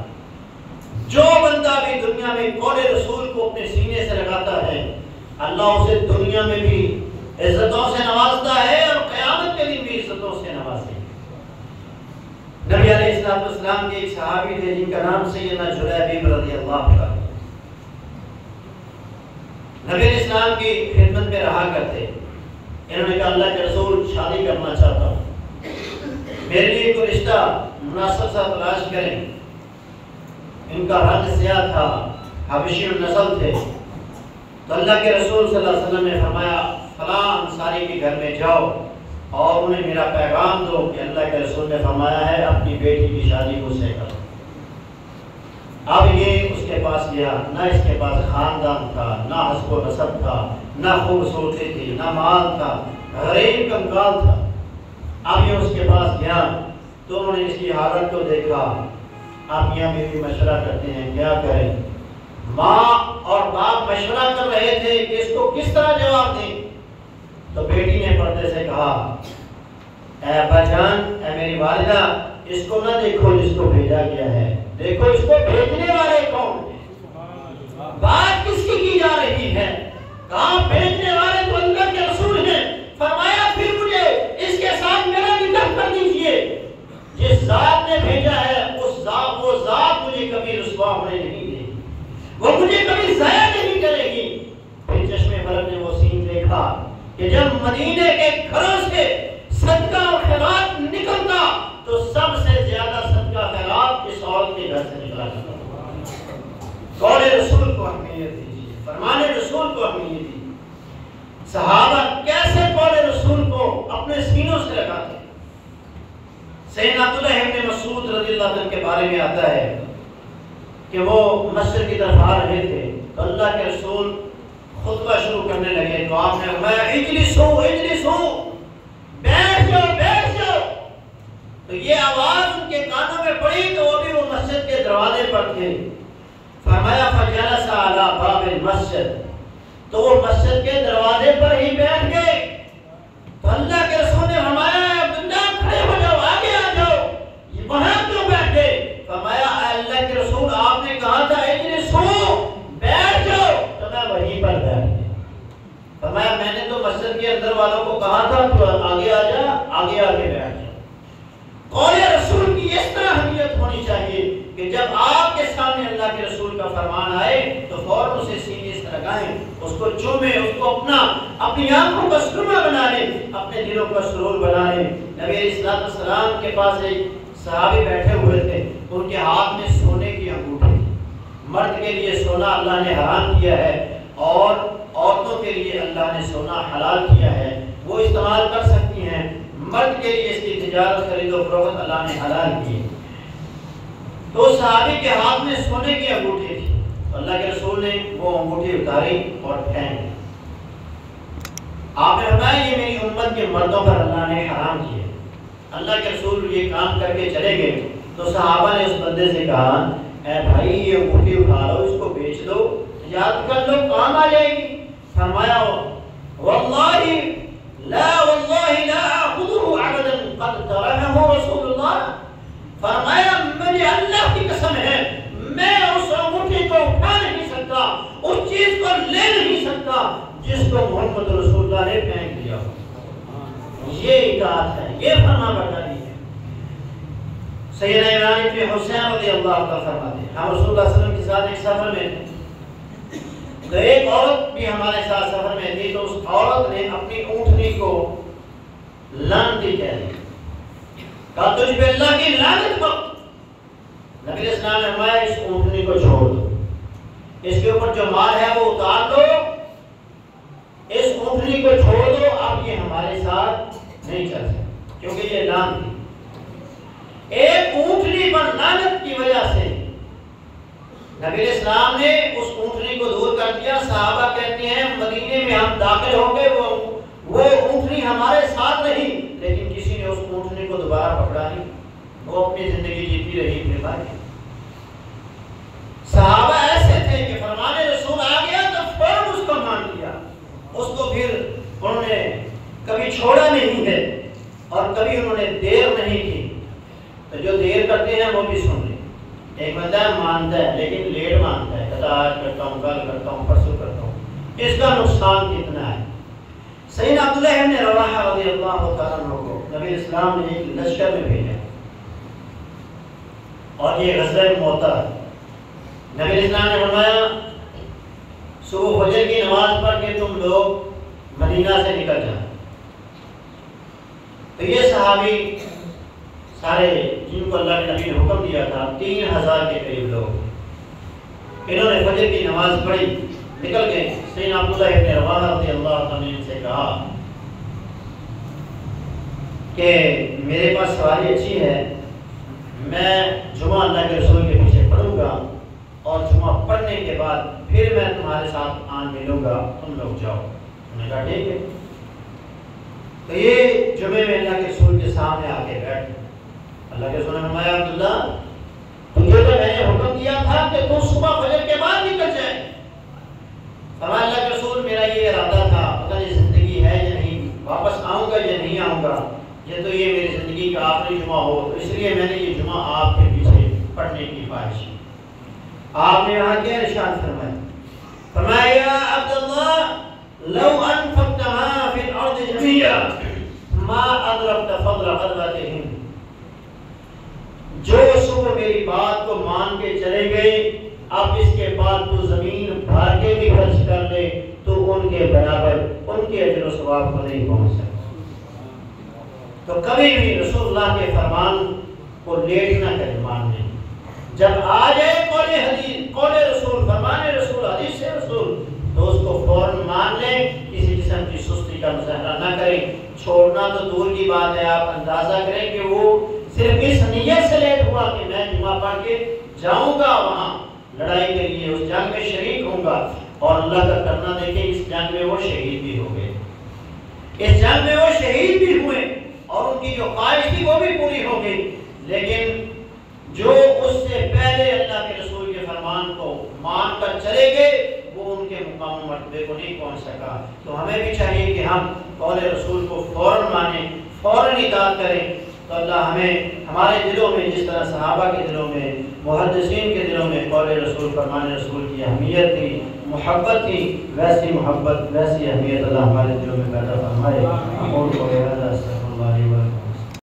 جو بندہ بھی دنیا میں قول رسول کو اپنے سینے سے لگاتا ہے، اللہ اسے دنیا میں بھی عزتوں سے نوازتا ہے اور قیامت کے دن بھی عزتوں سے نوازے۔ نبی علیہ السلام کے ایک صحابی تھے جن کا نام سیدنا جلیبیب رضی اللہ عنہ، نبی علیہ السلام کی خدمت میں رہا کرتے، انہوں نے کہا اللہ کے رسول شادی کرنا چاہتا ہوں، میرے لیے کوئی رشتہ مناسب سا تلاش کریں۔ ان کا رنگ سیاہ تھا، حبشی النسل تھے، تو اللہ کے رسول صلی اللہ علیہ وسلم نے فرمایا فلاں انصاری کے گھر میں جاؤ اور انہیں میرا پیغام دو کہ اللہ کے رسول نے فرمایا ہے اپنی بیٹی کی شادی مجھ سے کرو۔ اب یہ اس کے پاس گیا، نہ اس کے پاس خاندان تھا، نہ حسب و نسب تھا، نہ خوبصورتی تھی، نہ مال تھا، غریب کنگال تھا۔ اب یہ اس کے پاس گیا تو انہوں نے اس کی حالت کو دیکھا، آپ میاں بیوی مشورہ کرتے ہیں کیا کریں، ماں اور باپ مشورہ کر رہے تھے کہ اس کو کس طرح جواب دیں، تو بیٹی نے پردے سے کہا اے ابا جان، اے میری والدہ، اس کو نہ دیکھو جس کو بھیجا گیا ہے، دیکھو اس کو بھیجنے والے کون ہیں۔ بات کس کی جا رہی ہے؟ کہاں بھیجنے والے تو اللہ کے رسول ہیں۔ فرمایا پھر مجھے اس کے ساتھ میرا نکاح کر دیجئے۔ جس ذات نے بھیجا ہے وہ ذات مجھے کبھی رسوا ہونے نہیں دے گی، وہ مجھے کبھی ضائع نہیں کرے گی۔ پھر چشمے برق نے وہ سین دیکھا کہ جب مدینے کے گھروں سے صدقہ و خیرات نکلتا تو سب سے زیادہ صدقہ خیرات اس عورت کے گھر سے نکلا کرتا۔ قول رسول کو اہمیت دیجیے، فرمان رسول کو اہمیت دیجیے۔ صحابہ کیسے قول رسول کو اپنے سینوں سے لگاتے؟ سیدنا عبداللہ ابن مسعود رضی اللہ عنہ کے بارے میں آتا ہے کہ وہ مسجد کی طرف آ رہے تھے تو اللہ کے رسول خطبہ شروع کرنے لگے تو آپ نے فرمایا اجلسو اجلسو، بیٹھ جاؤ بیٹھ جاؤ۔ تو یہ آواز ان کے کانوں میں پڑی تو وہ بھی وہ مسجد کے دروازے پر تھے۔ فرمایا فجلس علی باب المسجد، تو وہ مسجد کے دروازے پر ہی بیٹھ گئے۔ تو اللہ کے رسول نے فرمایا عبداللہ کھڑے ہو جاؤ، آگے آ جاؤ، وہاں کیوں بیٹھ گئے؟ فرمایا اللہ کے رسول آپ نے کہا تھا اجلسو، بیٹھ جاؤ، تو میں وہیں پر بیٹھ گیا۔ فرمایا میں نے تو مسجد کے اندر والوں کو کہا تھا تو آگے آ جا، آگے آ کے بیٹھ جا۔ قول رسول کی اس طرح اہمیت ہونی چاہیے کہ جب آپ کے سامنے اللہ کے رسول کا فرمان آئے تو فوراً اسے سینے سے لگائیں، اس کو چومیں، اس کو اپنی آنکھوں کا سرما بنا لیں، اپنے دلوں کا سرور بنا لیں۔ نبی علیہ السلام کے پاس ایک صحابی بیٹھے ہوئے تھے، ان کے ہاتھ میں سونے کی انگوٹھی تھی۔ مرد کے لیے سونا اللہ نے حرام کیا ہے اور عورتوں کے لیے اللہ نے سونا حلال کیا ہے، وہ استعمال کر سکتی ہیں۔ مرد کے لیے اس کی تجارت خرید و فروخت اللہ نے حلال کی۔ تو صحابی کے ہاتھ میں سونے کی انگوٹھی تھی، اللہ کے رسول نے وہ انگوٹھی اتاری اور پھینک دی۔ آپ نے فرمایا یہ میری امت کے مردوں پر اللہ نے حرام کیا۔ اللہ کے رسول یہ کام کر کے چلے گئے تو صحابہ نے اس بندے سے کہا اے بھائی یہ انگوٹھی اٹھا لو، اس کو بیچ دو، تجارت کر لو، کام آ جائے گی۔ فرمایا واللہ لا آخذہ عبدا قد ترکہ رسول اللہ، فرمایا مجھے اللہ کی قسم ہے میں اس انگوٹھی کو اٹھا نہیں سکتا، اس چیز کو لے نہیں سکتا جس کو محمد رسول اللہ نے پھینک دیا۔ یہ اطاعت ہے، یہ فرما برداری ہے۔ سیدنا عمران بن حسین رضی اللہ عنہ فرماتے ہیں ہم رسول اللہ صلی اللہ علیہ وسلم کے ساتھ ایک سفر میں تھے، تو ایک عورت بھی ہمارے ساتھ سفر میں تھی، تو اس عورت نے اپنی اونٹنی کو لعنتی کہہ دی، کہا تجھ پہ اللہ کی لعنت ہو۔ نبی علیہ السلام نے فرمایا اس اونٹنی کو چھوڑ دو، اس کے اوپر جو مال ہے وہ اتار دو، اس اونٹنی کو چھوڑ دو، اب یہ ہمارے ساتھ نہیں چل سکتا کیونکہ یہ لعنت تھی۔ ایک اونٹنی پر لعنت کی وجہ سے نبی علیہ السلام نے اس اونٹنی کو دور کر دیا۔ صحابہ کہتے ہیں مدینے میں ہم داخل ہو گئے، وہ اونٹنی ہمارے ساتھ رہی لیکن کسی نے اس اونٹنی کو دوبارہ پکڑا نہیں، وہ اپنی زندگی جیتی رہی اپنے بھائی۔ صحابہ ایسے تھے کہ فرمان رسول آ گیا تو فوراً اس کو مان لیا، اس کو پھر انہوں نے کبھی چھوڑا نہیں ہے اور کبھی انہوں نے دیر نہیں کی۔ تو جو دیر کرتے ہیں وہ بھی سن لیں، ایک بندہ مانتا ہے لیکن لیٹ مانتا ہے، کہتا آج کرتا ہوں، کل کرتا ہوں، پرسوں کرتا ہوں، اس کا نقصان کتنا ہے۔ سیدنا عبداللہ ابن رواحہ رضی اللہ تعالیٰ عنہ کو نبی اسلام نے ایک لشکر میں بھیجا اور یہ غزوہ موتا ہے۔ نبی اسلام نے فرمایا صبح فجر کی نماز پڑھ کے تم لوگ مدینہ سے نکل جائیں۔ تو یہ صحابی سارے جن کو اللہ کے نبی نے حکم دیا تھا 3000 کے قریب لوگ، انہوں نے فجر کی نماز پڑھی، نکل گئے۔ سیدنا عبداللہ ابن رواحہ رضی اللہ عنہ نے ان سے کہا کہ میرے پاس سواری اچھی ہے، میں جمعہ اللہ کے رسول کے پیچھے پڑھوں گا اور جمعہ پڑھنے کے بعد پھر میں تمہارے ساتھ آن ملوں گا، تم لوگ جاؤ۔ انہوں نے کہا ٹھیک ہے۔ تو یہ جمعے میں اللہ کے رسول کے سامنے آ کے بیٹھ، اللہ کے رسول نے فرمایا عبداللہ تجھے تو میں نے حکم دیا تھا کہ تو صبح فجر کے بعد نکل جائے۔ فرمایا اللہ کے رسول میرا یہ ارادہ تھا، پتہ نہیں زندگی ہے یا نہیں، واپس آؤں گا یا نہیں آؤں گا۔ یہ تو یہ میری زندگی کا آخری جمعہ ہو، تو اس لیے میں نے یہ جمعہ آپ کے پیچھے پڑھنے کی خواہش کی۔ آپ نے یہاں کیا ارشاد فرمایا؟ فرمایا یا عبداللہ لو انفقت ما فی الارض جميعا ما ادرکت فضل غدوتہم، جو صبح میری بات کو مان کے چلے گئے، اب اس کے بعد تو زمین بھر کے بھی خرچ کر لے تو ان کے برابر ان کے اجر و ثواب کو نہیں پہنچ سکتا۔ تو کبھی بھی رسول اللہ کے فرمان کو لیٹ نہ کریں ماننے، جب آ جائے قول حدیث، قول رسول، فرمان رسول، حدیث سے رسول، تو اس کو فوراً مان لیں، کسی قسم کی سستی کا مظاہرہ نہ کریں۔ چھوڑنا تو دور کی بات ہے، آپ اندازہ کریں کہ وہ صرف اس نیت سے لیٹ ہوا کہ میں جمعہ پڑھ کے جاؤں گا وہاں لڑائی کے لیے، اس جنگ میں شریک ہوں گا، اور اللہ کا کرنا دیکھیں اس جنگ میں وہ شہید بھی ہو گئے، اس جنگ میں وہ شہید بھی ہوئے، اور ان کی جو خواہش تھی وہ بھی پوری ہو گئی۔ لیکن جو اس سے پہلے اللہ کے رسول کے فرمان کو مان کر چلے گئے، وہ ان کے مقام و مرتبے کو نہیں پہنچ سکا۔ تو ہمیں بھی چاہیے کہ ہم قول رسول کو فوراً مانیں، فوراً اطاعت کریں، تو اللہ ہمیں ہمارے دلوں میں جس طرح صحابہ کے دلوں میں، محدثین کے دلوں میں قول رسول، فرمان رسول کی اہمیت تھی، محبت تھی، ویسی محبت، ویسی اہمیت اللہ ہمارے دلوں میں پیدا فرمائے۔